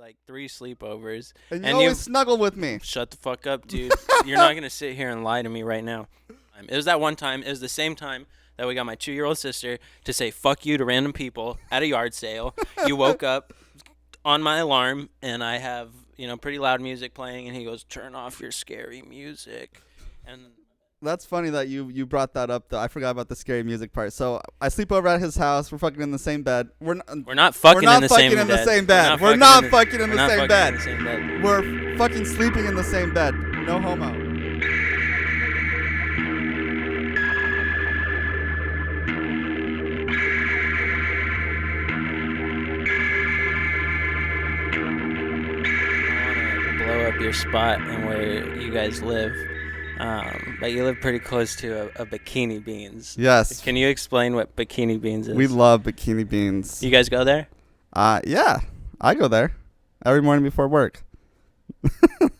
like 3 sleepovers. And you always snuggle with me. Shut the fuck up, dude. You're not going to sit here and lie to me right now. It was that one time. It was the same time that we got my 2-year-old sister to say fuck you to random people at a yard sale. You woke up on my alarm, and I have, pretty loud music playing, and he goes, turn off your scary music. And that's funny that you brought that up, though. I forgot about the scary music part. So I sleep over at his house. We're fucking in the same bed. We're not fucking in the same bed. We're not fucking in the same bed. We're fucking sleeping in the same bed. No homo. Blow up your spot and where you guys live. But you live pretty close to a Bikini Beans. Yes. Can you explain what Bikini Beans is? We love Bikini Beans. You guys go there? Yeah. I go there every morning before work.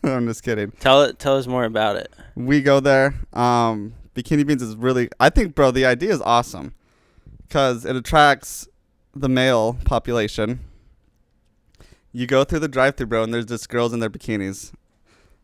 I'm just kidding. Tell us more about it. We go there. Bikini Beans is really, I think, bro, the idea is awesome because it attracts the male population. You go through the drive-thru, bro, and there's just girls in their bikinis.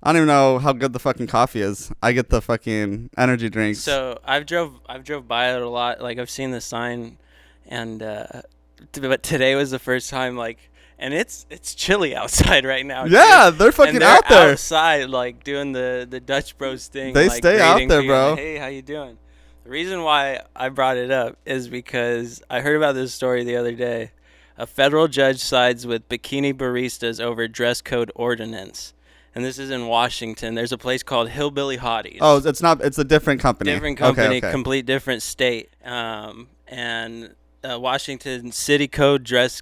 I don't even know how good the fucking coffee is. I get the fucking energy drinks. So I've drove by it a lot. Like I've seen the sign, and but today was the first time. Like, and it's chilly outside right now. Yeah, they're fucking out there outside, like doing the Dutch Bros thing. They like, stay out there, people. bro. Like, hey, how you doing? The reason why I brought it up is because I heard about this story the other day. A federal judge sides with bikini baristas over dress code ordinance. And this is in Washington. There's a place called Hillbilly Hotties. Oh, it's not. It's a different company. Different company, okay. Complete different state. And Washington city dress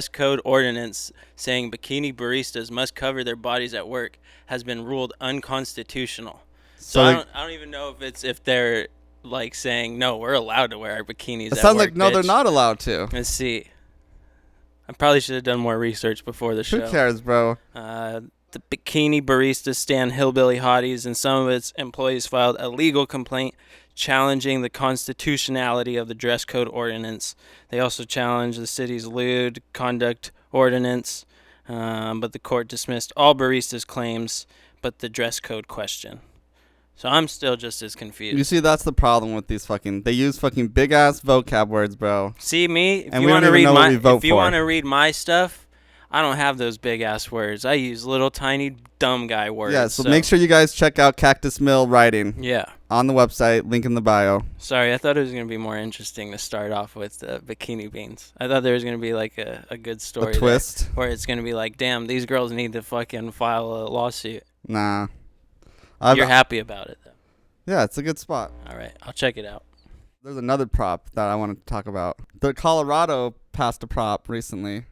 code ordinance saying bikini baristas must cover their bodies at work has been ruled unconstitutional. So I don't even know if they're like saying no, we're allowed to wear our bikinis. It sounds work, like no, bitch. they're not allowed to. Let's see. I probably should have done more research before the show. Who cares, bro? The bikini baristas stand Hillbilly Hotties, and some of its employees filed a legal complaint challenging the constitutionality of the dress code ordinance. They also challenged the city's lewd conduct ordinance, but the court dismissed all baristas' claims but the dress code question. So I'm still just as confused. You see, that's the problem with these they use fucking big ass vocab words, bro. See me? If and you we want don't to even read know what we vote if you want to read my stuff, I don't have those big ass words. I use little tiny dumb guy words. Yeah, so make sure you guys check out Cactus Mill Writing. Yeah. On the website, link in the bio. Sorry, I thought it was going to be more interesting to start off with the Bikini Beans. I thought there was going to be like a good story. A twist. Where it's going to be like, damn, these girls need to fucking file a lawsuit. Nah. You're happy about it, though. Yeah, it's a good spot. All right, I'll check it out. There's another prop that I want to talk about. The Colorado passed a prop recently.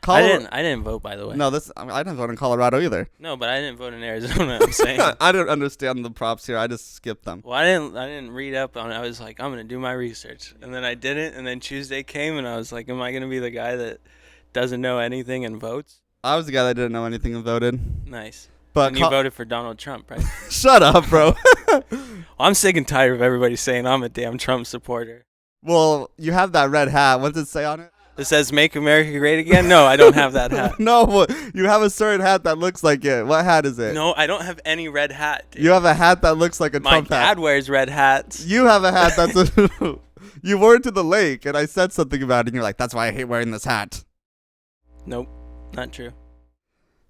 I didn't vote, by the way. No, I didn't vote in Colorado either. No, but I didn't vote in Arizona. I'm saying I don't understand the props here. I just skipped them. Well, I didn't read up on it. I was like, I'm gonna do my research, and then I didn't. And then Tuesday came, and I was like, am I gonna be the guy that doesn't know anything and votes? I was the guy that didn't know anything and voted. Nice. But and you voted for Donald Trump, right? Shut up, bro. I'm sick and tired of everybody saying I'm a damn Trump supporter. Well, you have that red hat. What does it say on it? It says "Make America Great Again." No, I don't have that hat. No, you have a certain hat that looks like it. What hat is it? No, I don't have any red hat, dude. You have a hat that looks like a Trump hat. My dad wears red hats. You have a hat that's you wore it to the lake, and I said something about it, and you're like, that's why I hate wearing this hat. Nope, not true.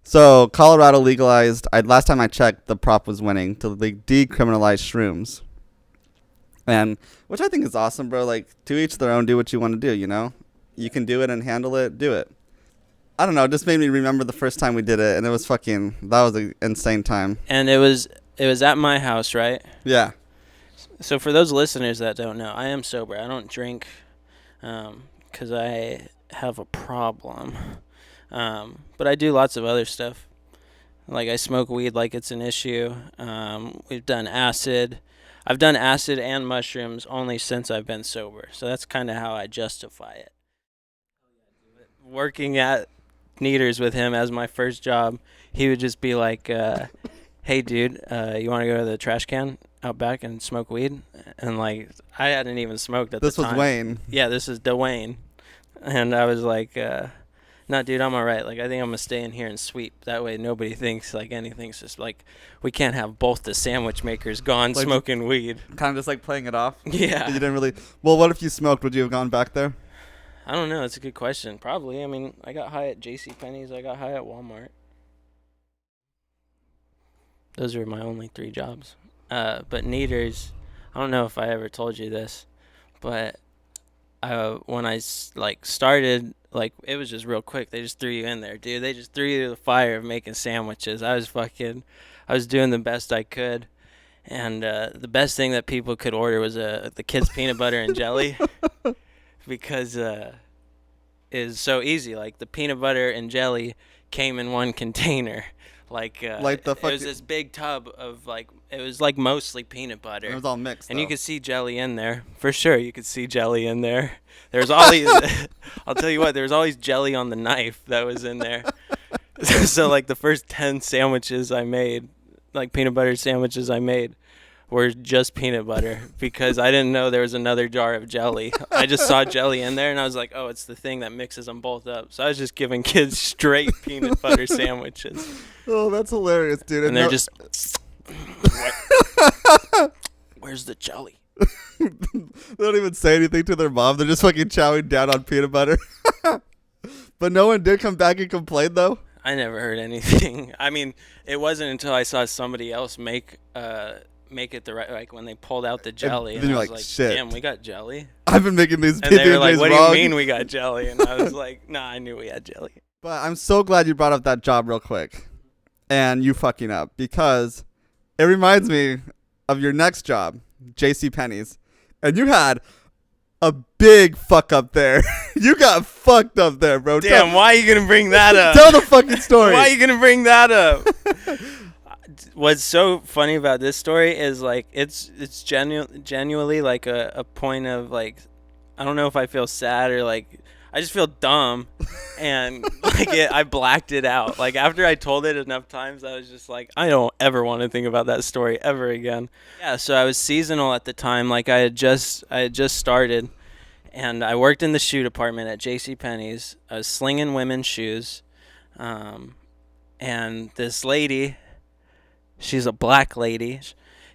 So, Colorado legalized, last time I checked, the prop was winning to decriminalize shrooms. And, which I think is awesome, bro. Like, to each their own, do what you want to do, you know? You can do it and handle it, do it. I don't know, it just made me remember the first time we did it, and it was that was an insane time. And it was at my house, right? Yeah. So for those listeners that don't know, I am sober. I don't drink because I have a problem. But I do lots of other stuff. Like I smoke weed like it's an issue. We've done acid. I've done acid and mushrooms only since I've been sober. So that's kind of how I justify it. Working at Neaters with him as my first job, he would just be like, hey, dude, you want to go to the trash can out back and smoke weed? And, like, I hadn't even smoked at the time. This was Wayne. Yeah, this is Dwayne. And I was like, No, dude, I'm all right. Like, I think I'm gonna stay in here and sweep. That way, nobody thinks like anything's just like we can't have both the sandwich makers gone Like, smoking weed. Kind of just like playing it off. Yeah. You didn't really. Well, what if you smoked? Would you have gone back there? I don't know. It's a good question. Probably. I mean, I got high at J.C. Penney's. I got high at Walmart. Those are my only 3 jobs. But Neaters, I don't know if I ever told you this, but when I started, like, it was just real quick. They just threw you in there, dude. They just threw you to the fire of making sandwiches. I was doing the best I could. And the best thing that people could order was the kids' peanut butter and jelly because is so easy. Like, the peanut butter and jelly came in one container. Like the it was this big tub of it was like mostly peanut butter. It was all mixed. And though. you could see jelly in there. For sure you could see jelly in there. There's always I'll tell you what, there was always jelly on the knife that was in there. So like the first 10 sandwiches I made, like peanut butter sandwiches I made, were just peanut butter because I didn't know there was another jar of jelly. I just saw jelly in there and I was like, oh, it's the thing that mixes them both up. So I was just giving kids straight peanut butter sandwiches. Oh, that's hilarious, dude. And they're just, where's the jelly? They don't even say anything to their mom. They're just fucking chowing down on peanut butter. But no one did come back and complain, though? I never heard anything. I mean, it wasn't until I saw somebody else make it the right, like when they pulled out the jelly, then and you're I was like, like, shit. damn, we got jelly. I've been making these And they were like, these what do wrong. you mean we got jelly? And I was like, nah, I knew we had jelly. But I'm so glad you brought up that job real quick. And you fucking up. Because it reminds me of your next job, J.C. Penney's. And you had a big fuck up there. You got fucked up there, bro. Damn, why are you going to bring that up? Tell the fucking story. Why are you going to bring that up? What's so funny about this story is like it's genuinely like a point of like I don't know if I feel sad or like I just feel dumb and like I blacked it out. Like after I told it enough times I was just like I don't ever want to think about that story ever again. Yeah, so I was seasonal at the time. Like I had just started and I worked in the shoe department at J.C. Penney's. I was slinging women's shoes. And this lady, she's a black lady.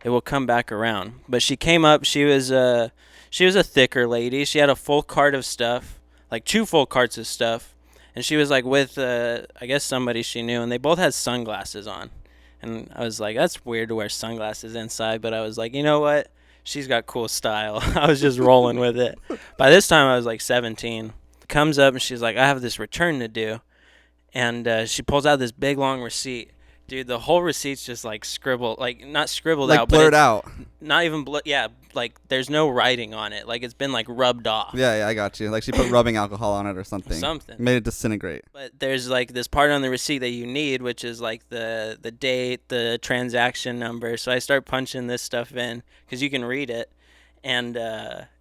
It will come back around. But she came up. She was a thicker lady. She had a full cart of stuff, like 2 full carts of stuff. And she was like with, I guess somebody she knew. And they both had sunglasses on. And I was like, that's weird to wear sunglasses inside. But I was like, you know what? She's got cool style. I was just rolling with it. By this time, I was like 17. Comes up and she's like, I have this return to do. And she pulls out this big, long receipt. Dude, the whole receipt's just like scribbled, like not scribbled like out, blurred but out. not even yeah, like there's no writing on it. Like it's been like rubbed off. Yeah, I got you. Like she put rubbing alcohol on it or something. Made it disintegrate. But there's like this part on the receipt that you need, which is like the date, the transaction number. So I start punching this stuff in because you can read it, and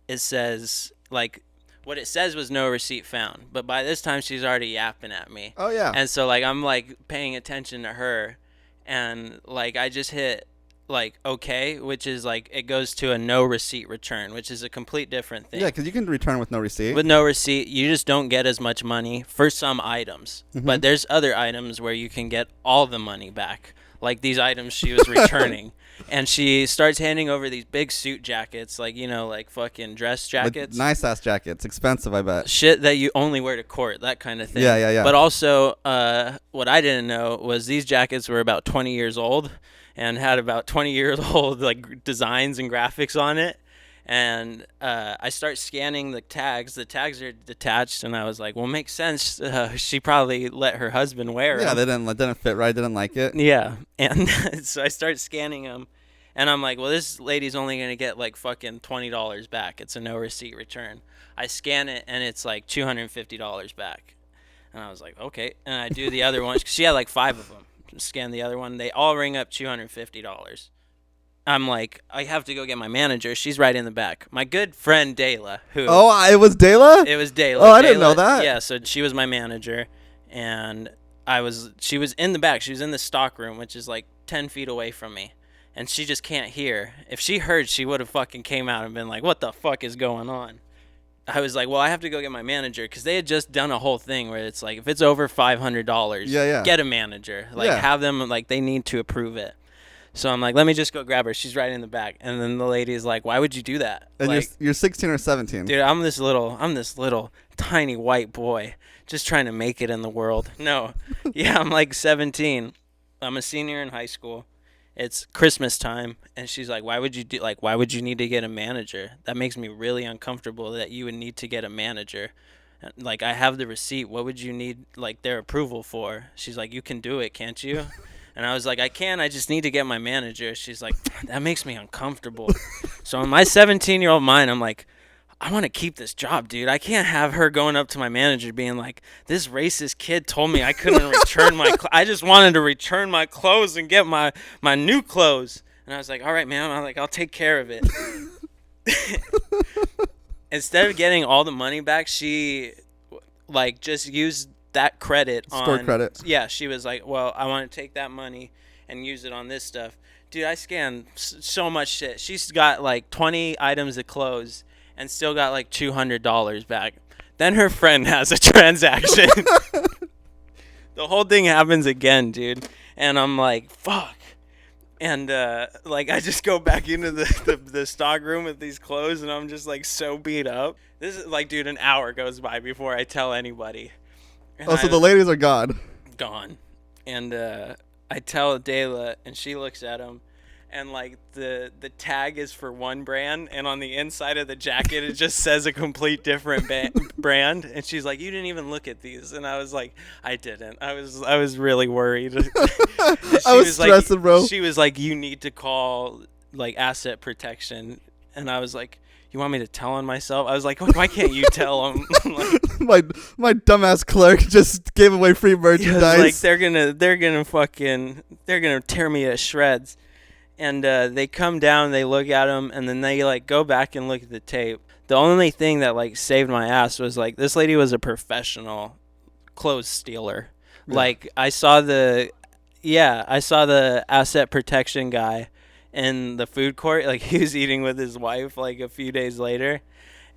it says like. What it says was no receipt found, but by this time she's already yapping at me. Oh yeah. And so like I'm like paying attention to her, and like I just hit like okay, which is like it goes to a no receipt return, which is a complete different thing. Yeah, because you can return with no receipt. With no receipt, you just don't get as much money for some items, but there's other items where you can get all the money back. Like these items she was returning. And she starts handing over these big suit jackets, like, you know, like fucking dress jackets. Like nice-ass jackets. Expensive, I bet. Shit that you only wear to court, that kind of thing. Yeah. But also, what I didn't know was these jackets were about 20 years old and had about 20-year-old, like, designs and graphics on it. And I start scanning the tags. The tags are detached, and I was like, well, makes sense. She probably let her husband wear them. Yeah, they didn't fit right. Didn't like it. Yeah, and so I start scanning them, and I'm like, well, this lady's only going to get, like, fucking $20 back. It's a no receipt return. I scan it, and it's, like, $250 back. And I was like, okay. And I do the other ones, because she had, like, 5 of them. Scan the other one. They all ring up $250. I'm like, I have to go get my manager. She's right in the back. My good friend Dayla, who... Oh, it was Dayla? It was Dayla. Oh, I didn't know that. Yeah, so she was my manager, and she was in the back. She was in the stock room, which is like 10 feet away from me, and she just can't hear. If she heard, she would have fucking came out and been like, what the fuck is going on? I was like, well, I have to go get my manager because they had just done a whole thing where it's like, if it's over $500, get a manager. Like, have them, like, they need to approve it. So I'm like, let me just go grab her. She's right in the back. And then the lady's like, why would you do that? And like, you're 16 or 17. Dude, I'm this little tiny white boy just trying to make it in the world. No. Yeah, I'm like 17. I'm a senior in high school. It's Christmas time, and she's like, why would you need to get a manager? That makes me really uncomfortable that you would need to get a manager. Like, I have the receipt. What would you need, like, their approval for? She's like, you can do it, can't you? And I was like, I can. I just need to get my manager. She's like, that makes me uncomfortable. So in my 17-year-old mind, I'm like, I want to keep this job, dude. I can't have her going up to my manager being like, this racist kid told me I couldn't return my I just wanted to return my clothes and get my new clothes. And I was like, all right, man. I'll take care of it. Instead of getting all the money back, she like just used that credit on store credit. Yeah, she was like, well, I want to take that money and use it on this stuff. Dude, I scanned so much shit. She's got like 20 items of clothes and still got like $200 back. Then her friend has a transaction. The whole thing happens again, dude. And I'm like, fuck. And like, I just go back into the stock room with these clothes, and I'm just like so beat up. This is like, dude, an hour goes by before I tell anybody. And so the ladies are gone. Gone. And I tell Dayla, and she looks at them. And like the tag is for one brand, and on the inside of the jacket it just says a complete different brand. And she's like, "You didn't even look at these." And I was like, "I didn't. I was really worried." I was stressing, like, bro. She was like, "You need to call like asset protection." And I was like, "You want me to tell on myself?" I was like, "Why can't you tell them?" Like, my dumbass clerk just gave away free merchandise. Like they're gonna tear me to shreds. And they come down, they look at him, and then they like go back and look at the tape. The only thing that like saved my ass was like, this lady was a professional clothes stealer. Yeah. Like I saw the asset protection guy in the food court. Like he was eating with his wife like a few days later.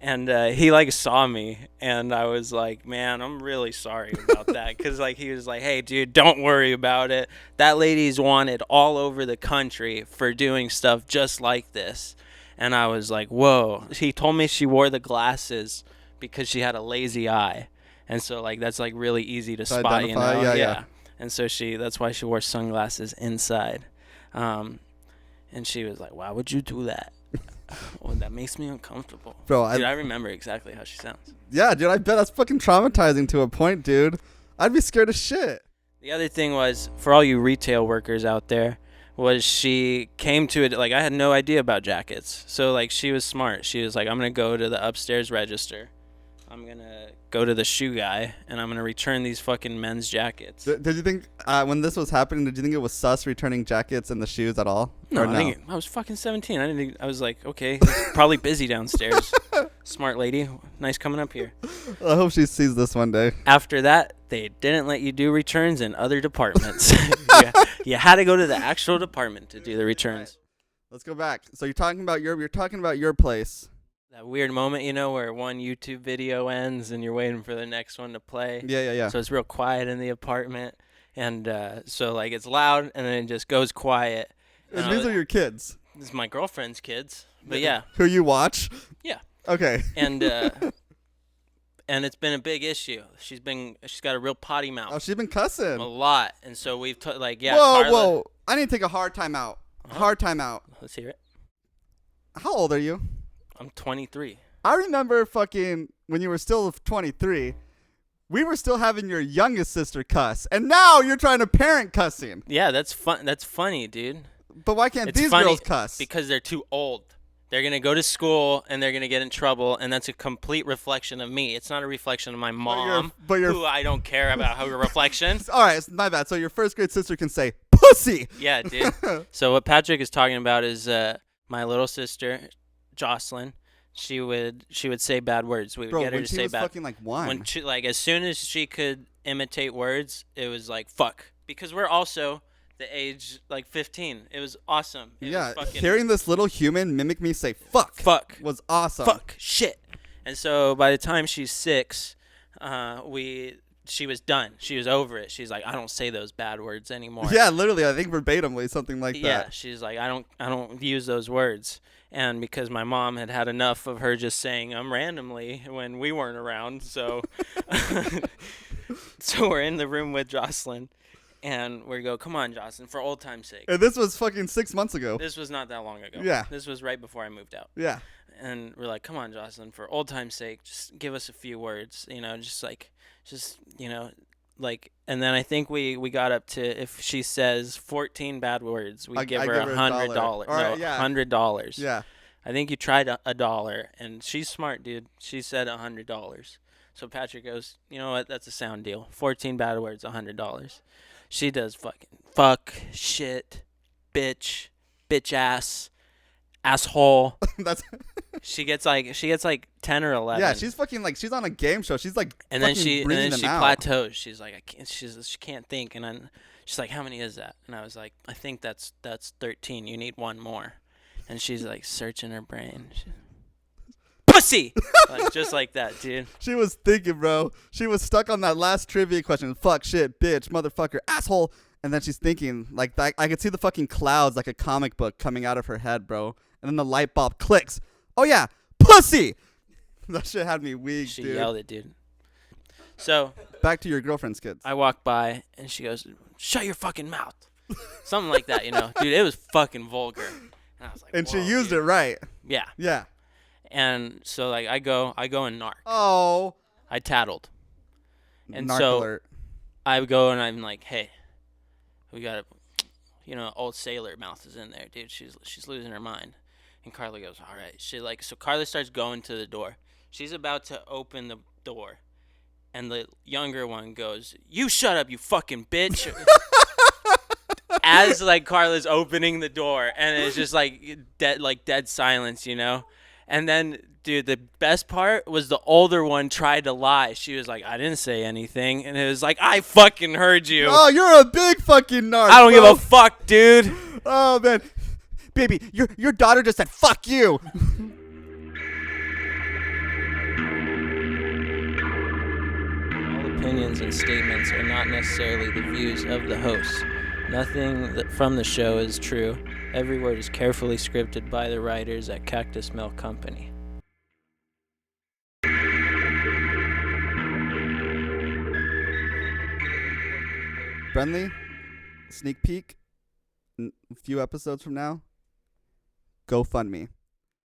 And he like saw me, and I was like, man, I'm really sorry about that. Because like he was like, hey, dude, don't worry about it. That lady's wanted all over the country for doing stuff just like this. And I was like, whoa. He told me she wore the glasses because she had a lazy eye. And so like that's like really easy to spot, identify, you know? Yeah. And so that's why she wore sunglasses inside. And she was like, why would you do that? Oh, that makes me uncomfortable. Bro, dude, I remember exactly how she sounds. Yeah, dude, I bet that's fucking traumatizing to a point, dude. I'd be scared as shit. The other thing was, for all you retail workers out there, was she came to it, like, I had no idea about jackets. So, like, she was smart. She was like, I'm going to go to the upstairs register. I'm going to go to the shoe guy, and I'm going to return these fucking men's jackets. Did you think, when this was happening, did you think it was sus returning jackets and the shoes at all? No, I was fucking 17. I was like, okay, it's probably busy downstairs. Smart lady. Nice coming up here. I hope she sees this one day. After that, they didn't let you do returns in other departments. You had to go to the actual department to do the returns. Right. Let's go back. So you're talking about your place. That weird moment, you know, where one YouTube video ends and you're waiting for the next one to play. Yeah. So it's real quiet in the apartment. And so, like, it's loud and then it just goes quiet. And these are your kids? This is my girlfriend's kids. But, yeah. Who you watch? Yeah. Okay. And and it's been a big issue. She's got a real potty mouth. Oh, she's been cussing. A lot. And so we've, Whoa. I need to take a hard time out. Hard time out. Let's hear it. How old are you? I'm 23. I remember fucking when you were still 23, we were still having your youngest sister cuss, and now you're trying to parent cussing. Yeah, that's fun. That's funny, dude. But why can't these girls cuss? Because they're too old. They're going to go to school, and they're going to get in trouble, and that's a complete reflection of me. It's not a reflection of my mom, who I don't care about her reflection. All right, my bad. So your first grade sister can say, pussy! Yeah, dude. So what Patrik is talking about is my little sister, Jocelyn. She would say bad words. We would get her to say bad. When she was fucking like one. When she, like, as soon as she could imitate words, it was like fuck. Because we're also the age like 15. It was awesome. It was fucking, hearing this little human mimic me say fuck was awesome. Fuck shit. And so by the time she's 6, she was done. She was over it. She's like, I don't say those bad words anymore. Yeah, literally, I think verbatimly something like Yeah, that. she's like, I don't use those words. And because my mom had had enough of her just saying them randomly when we weren't around, so so we're in the room with Jocelyn, and we go, come on, Jocelyn, for old time's sake. And this was fucking 6 months ago. This was not that long ago. Yeah. This was right before I moved out. Yeah. And we're like, come on, Jocelyn, for old time's sake, just give us a few words, and then I think we got up to, if she says 14 bad words, we give her $100. $100. No, Yeah. $100. Yeah. I think you tried a dollar, and she's smart, dude. She said $100. So Patrick goes, you know what? That's a sound deal. 14 bad words, $100. She does fucking fuck, shit, bitch, bitch ass, asshole. That's She gets like 10 or 11. yeah. She's fucking like she's on a game show. She's like and then fucking she breathing them out. plateaus. She's like, she can't think, and then she's like, how many is that? And I was like, I think that's 13. You need one more. And she's like searching her brain. Pussy, like just like that, dude. She was thinking, bro. She was stuck on that last trivia question. Fuck, shit, bitch, motherfucker, asshole. And then she's thinking, like, that, I could see the fucking clouds like a comic book coming out of her head, bro. And then the light bulb clicks. Oh, yeah, pussy. That shit had me weak, She dude. yelled it, dude. So Back to your girlfriend's kids. I walked by, and she goes, shut your fucking mouth. Something like that, you know. Dude, it was fucking vulgar. And I was like, And she whoa, used dude. it right. Yeah. Yeah. And so, like, I go and narc. Oh. I tattled. And Narc so alert. I go and I'm like, hey, we got old sailor mouth is in there, dude. She's losing her mind. And Carla goes, all right. So Carla starts going to the door. She's about to open the door. And the younger one goes, you shut up, you fucking bitch. As like Carla's opening the door, and it's just like dead silence, you know. And then, dude, the best part was the older one tried to lie. She was like, I didn't say anything, and it was like, I fucking heard you. Oh, you're a big fucking narc. I don't bro. give a fuck, dude. Oh man, baby, your daughter just said fuck you. All opinions and statements are not necessarily the views of the hosts. Nothing from the show is true. Every word is carefully scripted by the writers at Cactus Milk Company. Brenly, sneak peek. A few episodes from now. GoFundMe.